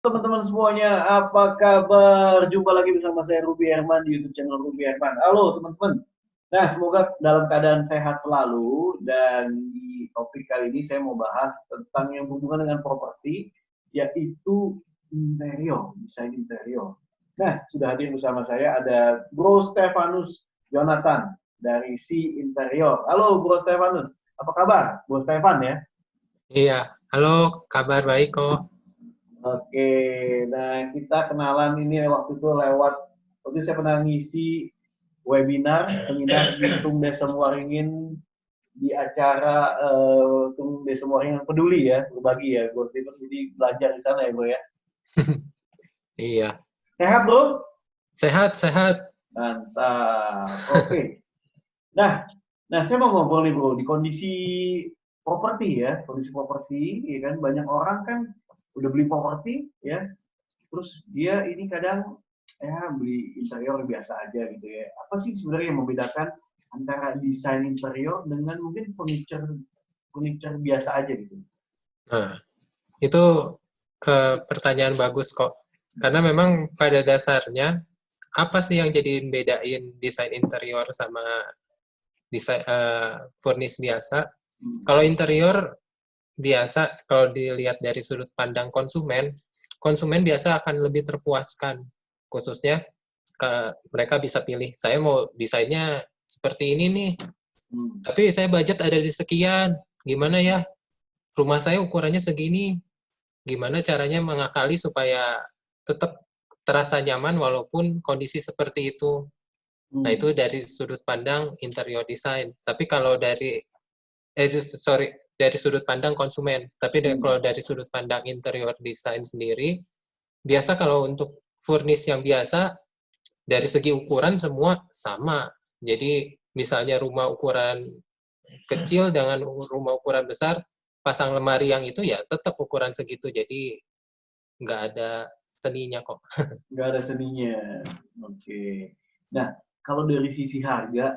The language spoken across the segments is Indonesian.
Teman-teman semuanya, apa kabar? Jumpa lagi bersama saya Ruby Herman di YouTube channel Ruby Herman. Halo teman-teman. Nah, semoga dalam keadaan sehat selalu. Dan di topik kali ini saya mau bahas tentang yang berhubungan dengan properti, yaitu interior, desain interior. Nah, sudah hadir bersama saya ada Bro Stefanus Jonathan dari Si Interior. Halo Bro Stefanus, apa kabar? Bro Stefan ya? Iya, halo, kabar baik kok. Oke, nah kita kenalan ini waktu itu waktu itu saya pernah ngisi webinar, seminar di Tum Desa Muaringin di acara Tum Desa Muaringin peduli ya, berbagi ya, Bro Steven, jadi belajar di sana ya, Bro ya. Iya, Sehat, Bro? sehat-sehat. Mantap. Oke. Nah, nah saya mau ngobrol nih, Bro, di kondisi properti ya, kondisi properti, ya kan banyak orang kan udah beli properti ya, terus dia ini kadang ya beli interior biasa aja gitu ya. Apa sih sebenarnya yang membedakan antara desain interior dengan mungkin furniture furniture biasa aja gitu? Nah, itu pertanyaan bagus kok. Karena memang pada dasarnya, apa sih yang jadi bedain desain interior sama desain furnish biasa? Kalau interior biasa, kalau dilihat dari sudut pandang konsumen, konsumen biasa akan lebih terpuaskan. Khususnya mereka bisa pilih, saya mau desainnya seperti ini nih, tapi saya budget ada di sekian, gimana ya? Rumah saya ukurannya segini, gimana caranya mengakali supaya tetap terasa nyaman walaupun kondisi seperti itu. Nah, itu dari sudut pandang interior design. Tapi kalau dari sudut pandang konsumen. Tapi kalau dari sudut pandang interior design sendiri, biasa kalau untuk furnish yang biasa, dari segi ukuran semua sama. Jadi misalnya rumah ukuran kecil dengan rumah ukuran besar, pasang lemari yang itu ya tetap ukuran segitu. Jadi nggak ada seninya kok. Nggak ada seninya. Oke. Nah, kalau dari sisi harga,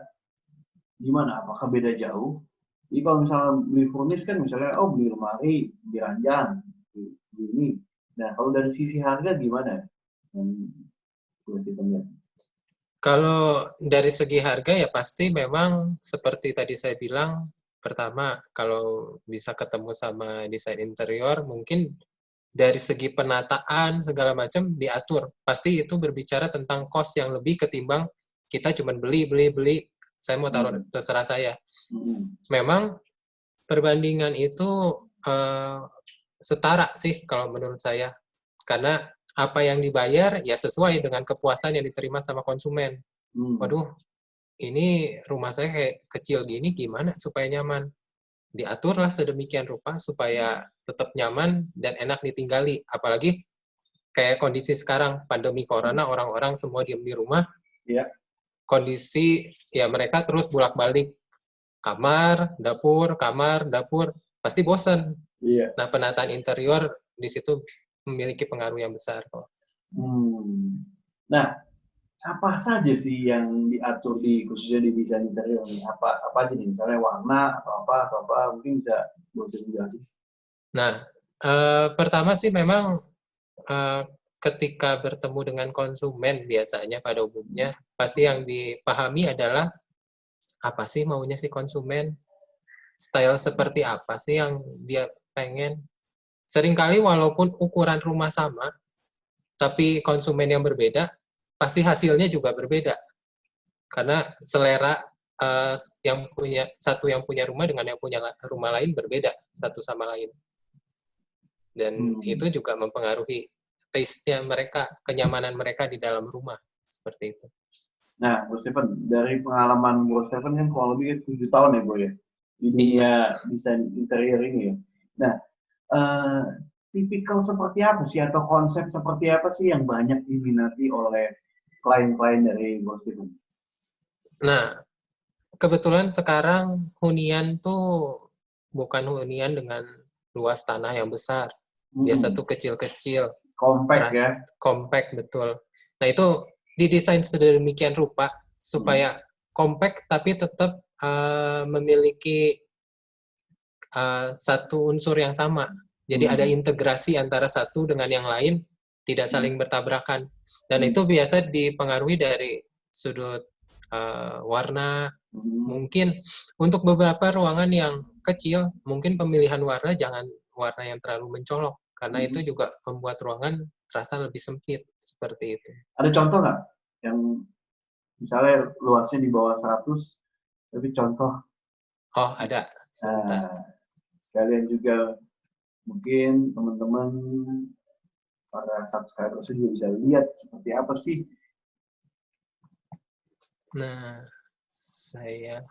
gimana? Apakah beda jauh? Jadi kalau misalnya beli furnish kan misalnya, oh beli lemari, beli ranjang, beli ini. Nah, kalau dari sisi harga gimana? Yang boleh kita lihat. Kalau dari segi harga ya pasti memang seperti tadi saya bilang, pertama kalau bisa ketemu sama desain interior, mungkin dari segi penataan segala macam diatur. Pasti itu berbicara tentang cost yang lebih ketimbang kita cuma beli, saya mau taruh terserah saya. Memang perbandingan itu setara sih kalau menurut saya. Karena apa yang dibayar ya sesuai dengan kepuasan yang diterima sama konsumen. Waduh, ini rumah saya kayak kecil gini, gimana supaya nyaman? Diaturlah sedemikian rupa supaya tetap nyaman dan enak ditinggali. Apalagi kayak kondisi sekarang, pandemi corona, orang-orang semua diem di rumah, kondisi ya mereka terus bolak-balik kamar, dapur, pasti bosan. Nah, penataan interior di situ memiliki pengaruh yang besar kok. Nah, apa saja sih yang diatur di khususnya di desain interior ini? Apa aja nih? Misalnya warna atau apa? Mungkin bisa dijelasin. Nah, pertama sih memang ketika bertemu dengan konsumen biasanya pada umumnya pasti yang dipahami adalah apa sih maunya si konsumen, style seperti apa sih yang dia pengen. Seringkali walaupun ukuran rumah sama, tapi konsumen yang berbeda, pasti hasilnya juga berbeda. Karena selera yang punya rumah dengan yang punya rumah lain berbeda satu sama lain. Dan itu juga mempengaruhi taste-nya mereka, kenyamanan mereka di dalam rumah. Seperti itu. Nah, Bro Steven, dari pengalaman Bro Steven kan kurang lebih 7 tahun ya, Bro ya, di dunia desain interior ini ya. Nah, tipikal seperti apa sih atau konsep seperti apa sih yang banyak diminati oleh klien-klien dari Bro Steven? Nah, kebetulan sekarang hunian tuh bukan hunian dengan luas tanah yang besar. Biasa tuh kecil-kecil. Compact ya? Compact, betul. Nah, itu didesain sedemikian rupa supaya compact tapi tetap memiliki satu unsur yang sama. Jadi ada integrasi antara satu dengan yang lain tidak saling bertabrakan. Dan itu biasa dipengaruhi dari sudut warna. Mungkin untuk beberapa ruangan yang kecil, mungkin pemilihan warna jangan warna yang terlalu mencolok, karena itu juga membuat ruangan terasa lebih sempit, seperti itu. Ada contoh nggak yang misalnya luasnya di bawah 100, tapi contoh? Oh, ada. Sebentar. Sekalian juga mungkin teman-teman para subscribers juga bisa lihat seperti apa sih. Nah, saya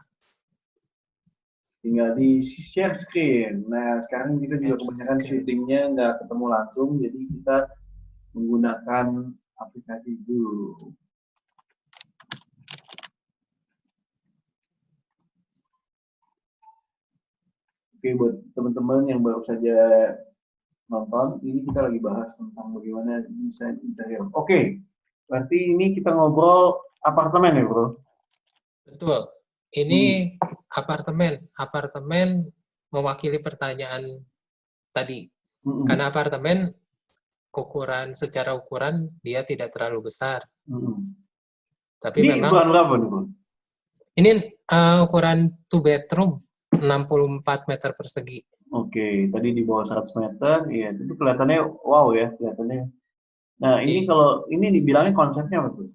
tinggal di share screen. Nah, sekarang kita juga kebanyakan syutingnya nggak ketemu langsung, jadi kita menggunakan aplikasi Zoom. Oke, buat teman-teman yang baru saja nonton, ini kita lagi bahas tentang bagaimana desain interior. Oke, berarti ini kita ngobrol apartemen ya, bro? Betul. Ini apartemen. Apartemen mewakili pertanyaan tadi. Karena apartemen secara ukuran dia tidak terlalu besar. Tapi ini memang ukuran berapa nih, bro? Ini ukuran 2 bedroom 64 meter persegi. Oke, tadi di bawah 100 meter, iya, itu kelihatannya wow ya, kelihatannya. Nah, ini kalau ini dibilangnya konsepnya apa tuh?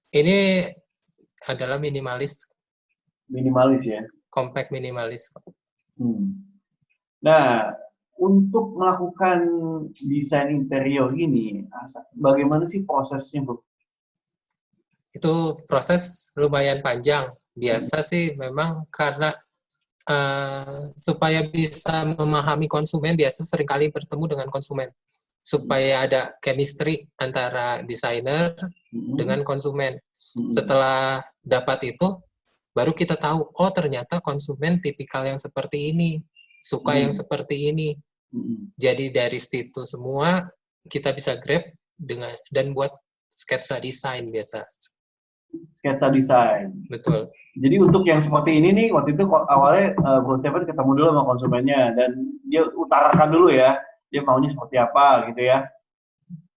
Ini adalah minimalis. Minimalis ya? Compact minimalis. Nah, untuk melakukan desain interior ini, bagaimana sih prosesnya, bro? Itu proses lumayan panjang. Biasa sih memang karena supaya bisa memahami konsumen, biasa seringkali bertemu dengan konsumen. Supaya ada chemistry antara desainer dengan konsumen. Setelah dapat itu, baru kita tahu, oh ternyata konsumen tipikal yang seperti ini, suka yang seperti ini. Jadi dari situ semua, kita bisa grab dan buat sketsa desain biasa. Sketsa desain. Betul. Jadi untuk yang seperti ini nih, waktu itu awalnya Bro Stephen ketemu dulu sama konsumennya, dan dia utarakan dulu ya, dia maunya seperti apa gitu ya.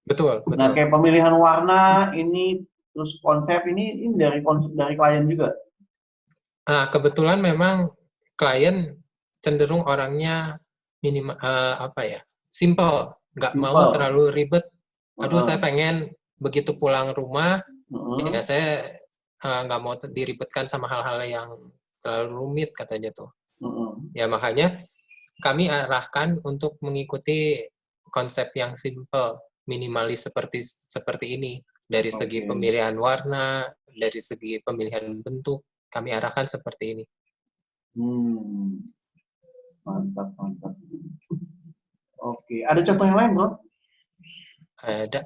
Betul. Nah, kayak pemilihan warna ini, terus konsep ini dari klien juga. Nah, kebetulan memang klien cenderung orangnya simple, nggak mau terlalu ribet. Aduh, saya pengen begitu pulang rumah, ya saya nggak mau diribetkan sama hal-hal yang terlalu rumit katanya tuh. Ya makanya kami arahkan untuk mengikuti konsep yang simple, minimalis seperti ini. Dari segi pemilihan warna, dari segi pemilihan bentuk, kami arahkan seperti ini. Mantap. Oke, ada contoh yang lain, bro? Ada.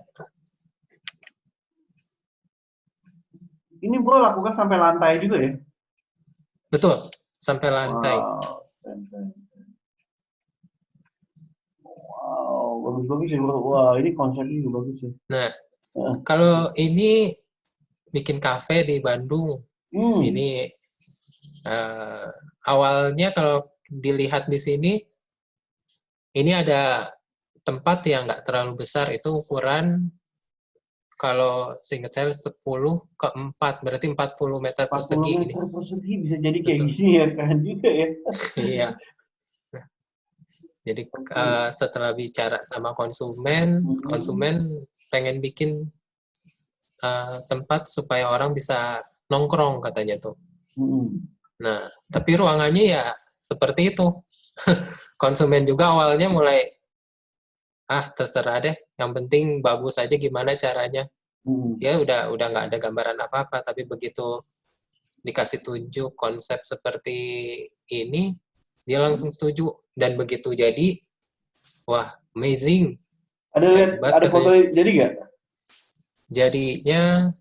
Ini bro lakukan sampai lantai juga ya? Betul, sampai lantai. Wow, bagus-bagus ya bro. Wah, ini konsepnya juga bagus ya. Nah, kalau ini bikin kafe di Bandung, ini awalnya kalau dilihat di sini, ini ada tempat yang nggak terlalu besar, itu ukuran kalau seingat saya 10x4, berarti 40 meter persegi. 40 meter persegi bisa jadi kayak gini ya, keren juga ya. Iya. Nah, jadi setelah bicara sama konsumen pengen bikin tempat supaya orang bisa nongkrong katanya tuh. Nah, tapi ruangannya ya seperti itu. Konsumen juga awalnya mulai terserah deh, yang penting bagus aja gimana caranya. Ya udah nggak ada gambaran apa-apa, tapi begitu dikasih tunjuk konsep seperti ini, dia langsung setuju, dan begitu jadi, wah amazing. Ada foto jadi nggak? Jadinya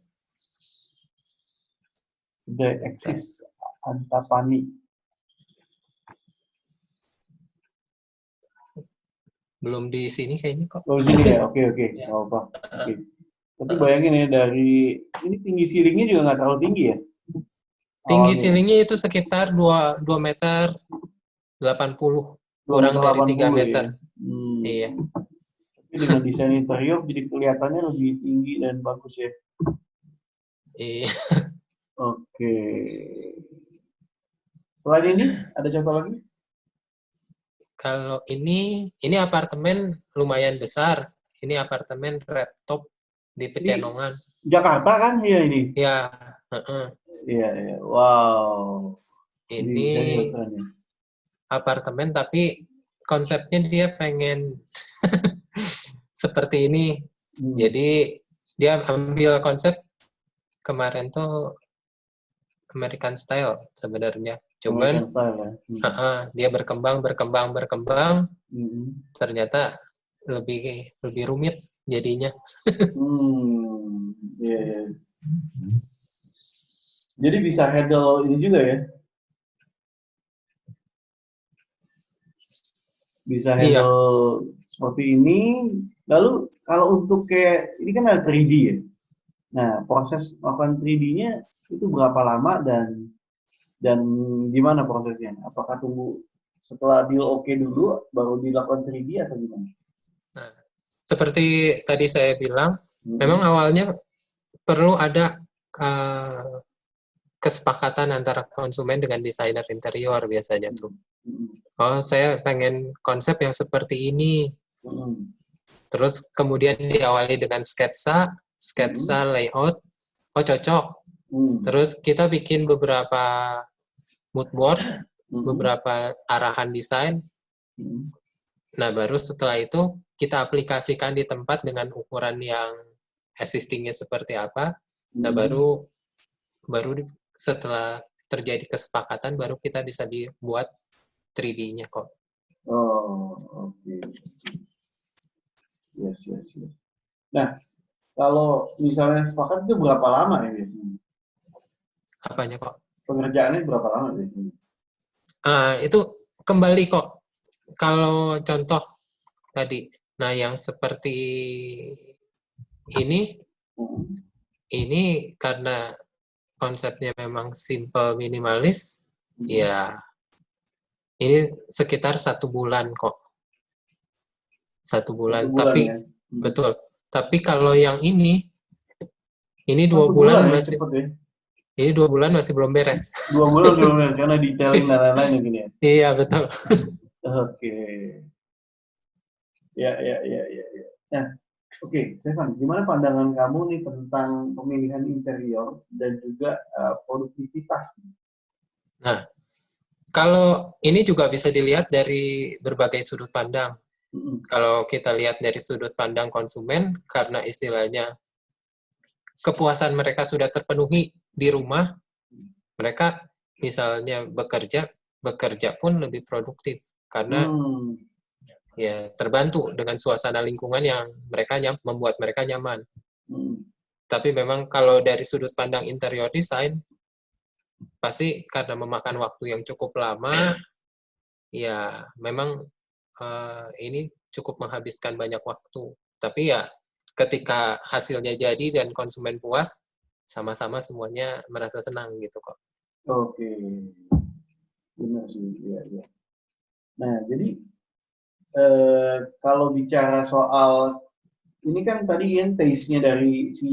The Axis Antapani. Belum di sini kayaknya kok. Oh, di sini ya? Oke. Nggak apa-apa. Oke. Tapi bayangin ya, dari ini tinggi ceilingnya juga nggak terlalu tinggi ya? Tinggi ceilingnya itu sekitar 2 meter 80, kurang dari 3 meter. Ya? Iya. Dengan desain interior jadi kelihatannya lebih tinggi dan bagus ya. Iya. Oke. Selain ini, ada contoh lagi? Kalau ini apartemen lumayan besar. Ini apartemen red top di Ini Pecenongan. Jakarta kan? Iya ini. Ya, heeh. Iya, iya. Wow. Ini Ini interior keren ya. apartemen tapi konsepnya dia pengen seperti ini. Jadi dia ambil konsep kemarin tuh American style sebenarnya. Cuman American style ya. dia berkembang, ternyata lebih rumit jadinya. Iya, iya. Jadi bisa handle ini juga ya? Bisa Iya, handle seperti ini. Lalu kalau untuk kayak ini kan ada 3D ya. Nah, proses melakukan 3D-nya itu berapa lama dan gimana prosesnya? Apakah tunggu setelah deal oke dulu baru dilakukan 3D atau gimana? nah, seperti tadi saya bilang, memang awalnya perlu ada kesepakatan antara konsumen dengan desainer interior biasanya tuh. Oh, saya pengen konsep yang seperti ini. Terus kemudian diawali dengan sketsa layout. Oh, cocok. Terus kita bikin beberapa mood board, beberapa arahan desain. Nah, baru setelah itu kita aplikasikan di tempat dengan ukuran yang existing-nya seperti apa. Nah, baru setelah terjadi kesepakatan, baru kita bisa dibuat 3D-nya kok. Oh, oke. Yes. Nah, kalau misalnya sepakat itu berapa lama ya biasanya? Apanya kok? Pengerjaannya berapa lama biasanya? Itu kembali kok. Kalau contoh tadi, nah yang seperti ini karena konsepnya memang simple minimalis, ya ini sekitar 1 bulan kok. 1 bulan. Tapi ya? betul. Tapi kalau yang ini 2 ya, bulan masih cepet ya? Ini 2 bulan masih belum beres. 2 bulan belum beres karena detailing dan lain-lain mungkin ya. Iya, betul. Oke. Ya. Nah, oke, Stefan, gimana pandangan kamu nih tentang pemilihan interior dan juga produktivitas? Nah, kalau ini juga bisa dilihat dari berbagai sudut pandang. Kalau kita lihat dari sudut pandang konsumen, karena istilahnya kepuasan mereka sudah terpenuhi di rumah, mereka misalnya bekerja pun lebih produktif karena ya terbantu dengan suasana lingkungan yang membuat mereka nyaman. Tapi memang kalau dari sudut pandang interior design, pasti karena memakan waktu yang cukup lama, ya memang ini cukup menghabiskan banyak waktu. Tapi ya ketika hasilnya jadi dan konsumen puas, sama-sama semuanya merasa senang gitu kok. Oke, benar sih, ya. Nah, jadi kalau bicara soal ini kan tadi yang taste-nya dari si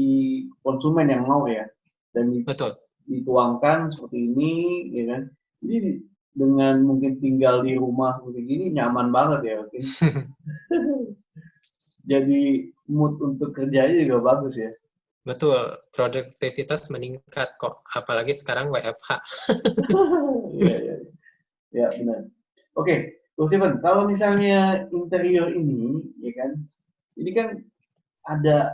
konsumen yang mau ya, dan betul dituangkan seperti ini, ya kan? Jadi dengan mungkin tinggal di rumah begini nyaman banget ya, mungkin. Jadi mood untuk kerjanya juga bagus ya. Betul, produktivitas meningkat kok, apalagi sekarang WFH. Ya benar. Oke, Steven, kalau misalnya interior ini, ya kan, ini kan ada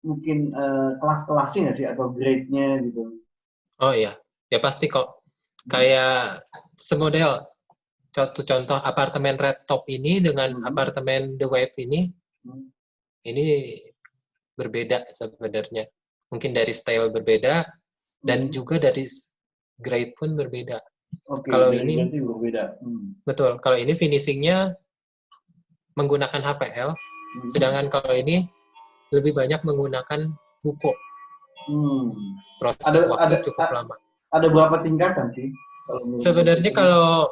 mungkin kelas-kelasnya nggak sih atau grade-nya gitu? Oh iya, ya pasti kok. Kayak semodel, contoh apartemen red top ini dengan apartemen the wave ini berbeda sebenarnya. Mungkin dari style berbeda dan juga dari grade pun berbeda. Oke, kalau dari ini grade berbeda. Betul, kalau ini finishingnya menggunakan HPL, sedangkan kalau ini lebih banyak menggunakan buko. Proses waktu cukup lama. Ada berapa tingkatan sih? Sebenarnya kalau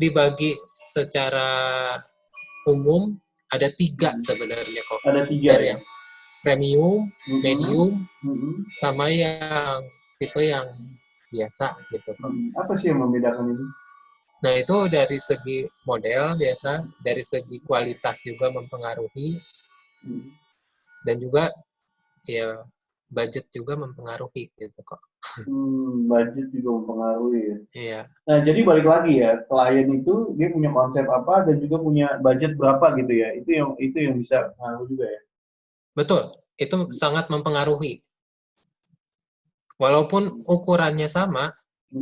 dibagi secara umum, ada 3 sebenarnya kok. Ada 3 dari ya? yang premium, medium, Mm-mm. sama yang tipe yang biasa gitu kok. Apa sih yang membedakan ini? Nah itu dari segi model biasa, dari segi kualitas juga mempengaruhi, dan juga ya budget juga mempengaruhi gitu kok. Budget juga mempengaruhi ya. Iya. Nah, jadi balik lagi ya, klien itu dia punya konsep apa dan juga punya budget berapa gitu ya. Itu yang bisa pengaruh juga ya. Betul, itu sangat mempengaruhi. Walaupun ukurannya sama,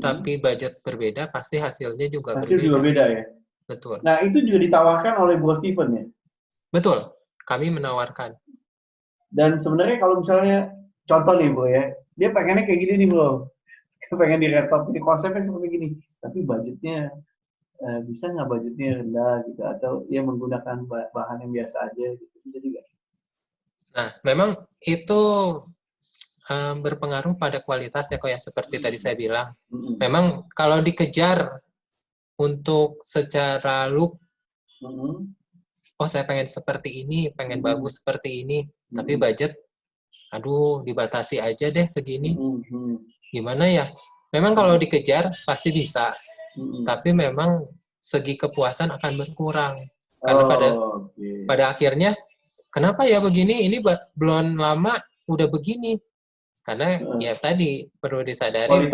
tapi budget berbeda, pasti hasilnya juga Hasil berbeda. juga beda ya. Betul. Nah, itu juga ditawarkan oleh Bro Steven ya. Betul, kami menawarkan. Dan sebenarnya kalau misalnya contoh nih Bro ya, dia pengennya kayak gini nih Bro. Dia pengen di laptop ini konsepnya seperti gini, tapi budgetnya bisa nggak budgetnya rendah gitu atau dia menggunakan bahan yang biasa aja gitu, bisa juga. Nah, memang itu berpengaruh pada kualitas ya kok ya, seperti tadi saya bilang. Memang kalau dikejar untuk secara look, oh saya pengen seperti ini, pengen bagus seperti ini, tapi budget, aduh dibatasi aja deh segini. Gimana ya? Memang kalau dikejar pasti bisa, tapi memang segi kepuasan akan berkurang. Karena pada akhirnya, kenapa ya begini? Ini belum lama udah begini. Karena ya tadi perlu disadari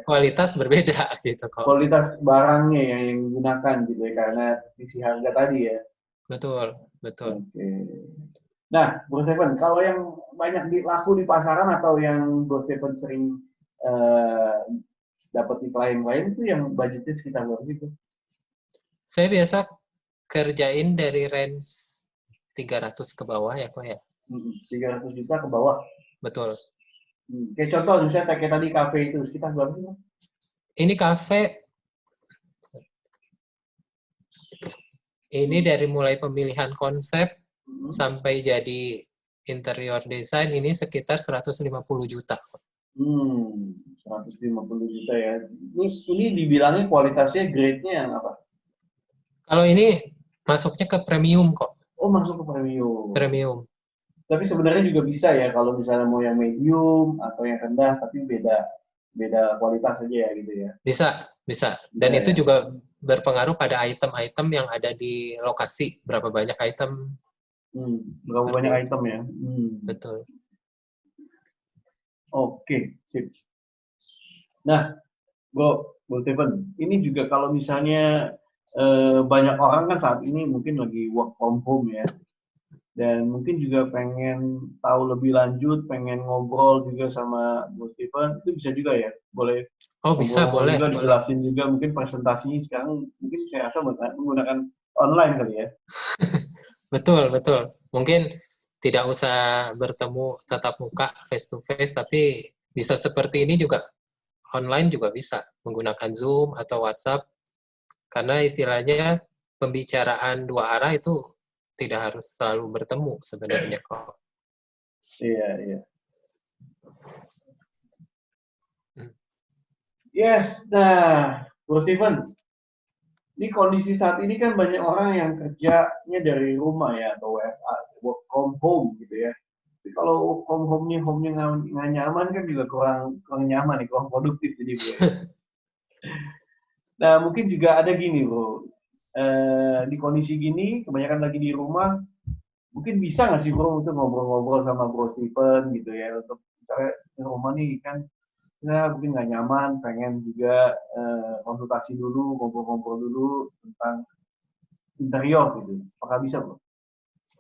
kualitas berbeda gitu kok. Kualitas barangnya yang digunakan gitu ya, karena sisi harga tadi ya. Betul. Oke. Nah, Bro Steven, kalau yang banyak laku di pasaran atau yang Bro Steven sering dapat di klien-klien itu yang budgetnya sekitar berapa gitu? Saya biasa kerjain dari range 300 ke bawah ya kok ya. 300 juta ke bawah? Betul. Kayak contoh misalnya kayak tadi kafe itu, sekitar berapa sih? Ini kafe, ini dari mulai pemilihan konsep sampai jadi interior design ini sekitar 150 juta. 150 juta ya. Ini dibilangnya kualitasnya grade-nya yang apa? Kalau ini masuknya ke premium kok. Oh, masuk ke premium. Premium. Tapi sebenarnya juga bisa ya kalau misalnya mau yang medium atau yang rendah, tapi beda kualitas aja ya gitu ya. Bisa. Dan itu juga berpengaruh pada item-item yang ada di lokasi. Berapa banyak item. Berapa banyak item ya. Betul. Oke, sip. Nah, Bro Steven, ini juga kalau misalnya banyak orang kan saat ini mungkin lagi work from home ya. Dan mungkin juga pengen tahu lebih lanjut, pengen ngobrol juga sama Bro Steven, itu bisa juga ya? Boleh? Oh bisa, boleh. Juga dijelasin juga mungkin presentasinya sekarang, mungkin saya rasa menggunakan online kali ya? Betul. Mungkin tidak usah bertemu tatap muka, face to face, tapi bisa seperti ini juga, online juga bisa, menggunakan Zoom atau WhatsApp, karena istilahnya pembicaraan dua arah itu tidak harus selalu bertemu sebenarnya kok. Iya. Yes, nah, Bro Steven, ini kondisi saat ini kan banyak orang yang kerjanya dari rumah ya, atau WFA, work from home gitu ya. Tapi kalau work from home-nya nggak nyaman kan juga kurang nyaman nih, kurang produktif jadi Bro. Nah, mungkin juga ada gini Bro, di kondisi gini, kebanyakan lagi di rumah, mungkin bisa nggak sih Bro untuk ngobrol-ngobrol sama Bro Steven gitu ya, untuk misalnya di rumah nih kan, ya mungkin nggak nyaman, pengen juga konsultasi dulu, ngobrol-ngobrol dulu tentang interior gitu. Apakah bisa Bro?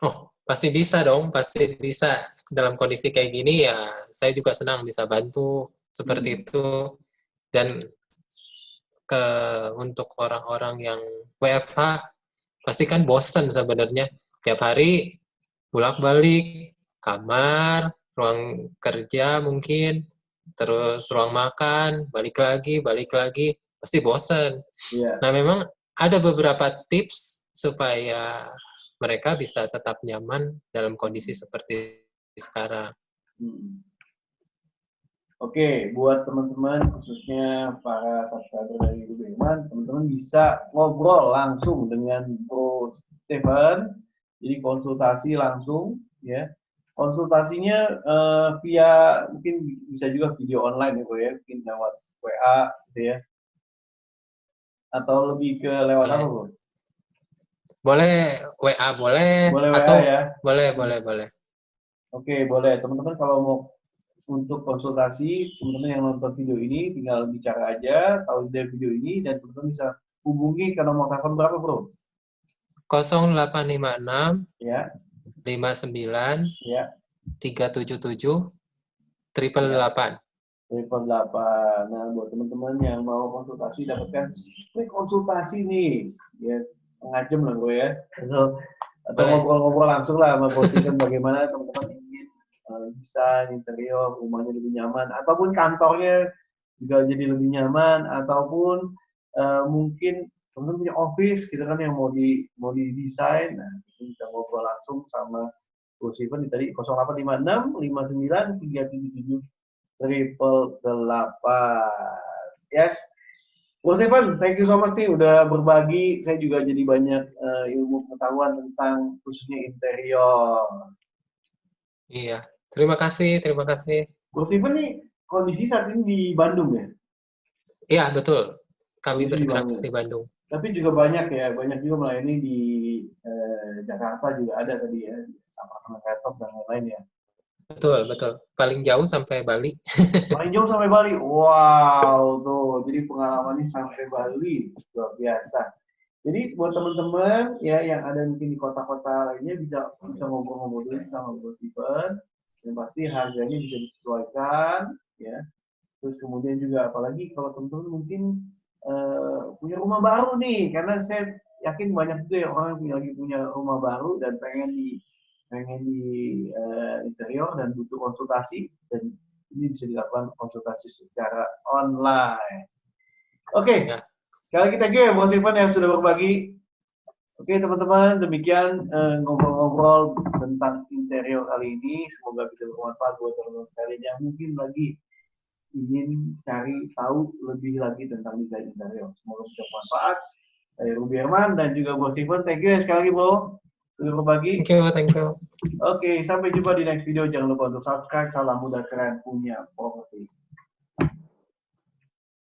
Oh, pasti bisa dong, pasti bisa. Dalam kondisi kayak gini ya, saya juga senang bisa bantu seperti itu. Dan untuk orang-orang yang WFH, pasti kan bosan sebenarnya. Tiap hari bolak-balik, kamar, ruang kerja mungkin, terus ruang makan, balik lagi, pasti bosan. Nah, memang ada beberapa tips supaya mereka bisa tetap nyaman dalam kondisi seperti sekarang. Oke, buat teman-teman, khususnya para subscriber dari Ruby Herman, teman-teman bisa ngobrol langsung dengan Bro Steven Jadi konsultasi langsung, ya. Konsultasinya via mungkin bisa juga video online ya, Bro ya, mungkin lewat WA gitu ya. Atau lebih ke lewat apa, Bro? Boleh WA, boleh Boleh atau WA ya. boleh. Oke, boleh. Teman-teman kalau mau untuk konsultasi, teman-teman yang nonton video ini tinggal bicara aja, tahu dari video ini, dan teman-teman bisa hubungi ke nomor telepon berapa, Bro? 0856 Ya, 59 ya, 377 ya. 888. 888. Nah, buat teman-teman yang mau konsultasi, dapatkan konsultasi nih, ya, setengah jam lah, Bro ya. Atau Boleh. ngobrol-ngobrol langsung lah sama Bro Steven bagaimana teman-teman ingin desain interior rumahnya lebih nyaman, ataupun kantornya juga jadi lebih nyaman, ataupun mungkin teman-teman punya office gitu kan yang mau didesain. Nah, itu bisa ngobrol langsung sama Bro Steven di tadi 0856 59 377 888. Yes. Bro Steven, thank you so much nih udah berbagi. Saya juga jadi banyak ilmu pengetahuan tentang khususnya interior. Iya. Terima kasih. Bro Steven nih kondisi saat ini di Bandung ya? Iya, betul. Kami Kondisi di bergerak Bandung. di Bandung. Tapi juga banyak juga melayani di Jakarta juga ada tadi ya, apartemen Retop dan lain-lain ya. Betul. Paling jauh sampai Bali. Paling jauh sampai Bali. Wow, tuh. Jadi pengalamannya sampai Bali luar biasa. Jadi buat teman-teman ya yang ada mungkin di kota-kota lainnya bisa ngobrol-ngobrol dulu sama Bro Steven. Yang pasti harganya bisa disesuaikan ya. Terus kemudian juga apalagi kalau teman-teman mungkin punya rumah baru nih, karena saya yakin banyak juga ya orang yang lagi punya rumah baru dan pengen di interior dan butuh konsultasi, dan ini bisa dilakukan konsultasi secara online. Oke. Ya. Sekali lagi thank you ya Bro Steven yang sudah berbagi. Oke teman-teman, demikian ngobrol-ngobrol tentang interior kali ini. Semoga bisa bermanfaat buat teman-teman sekalian yang mungkin lagi ingin cari tahu lebih lagi tentang desain interior. Semoga bisa bermanfaat. Saya Ruby Herman dan juga Bro Steven. Thank you ya sekali lagi Bro sudah berbagi. Thank you. Oke, sampai jumpa di next video. Jangan lupa untuk subscribe. Salam muda keren punya properti.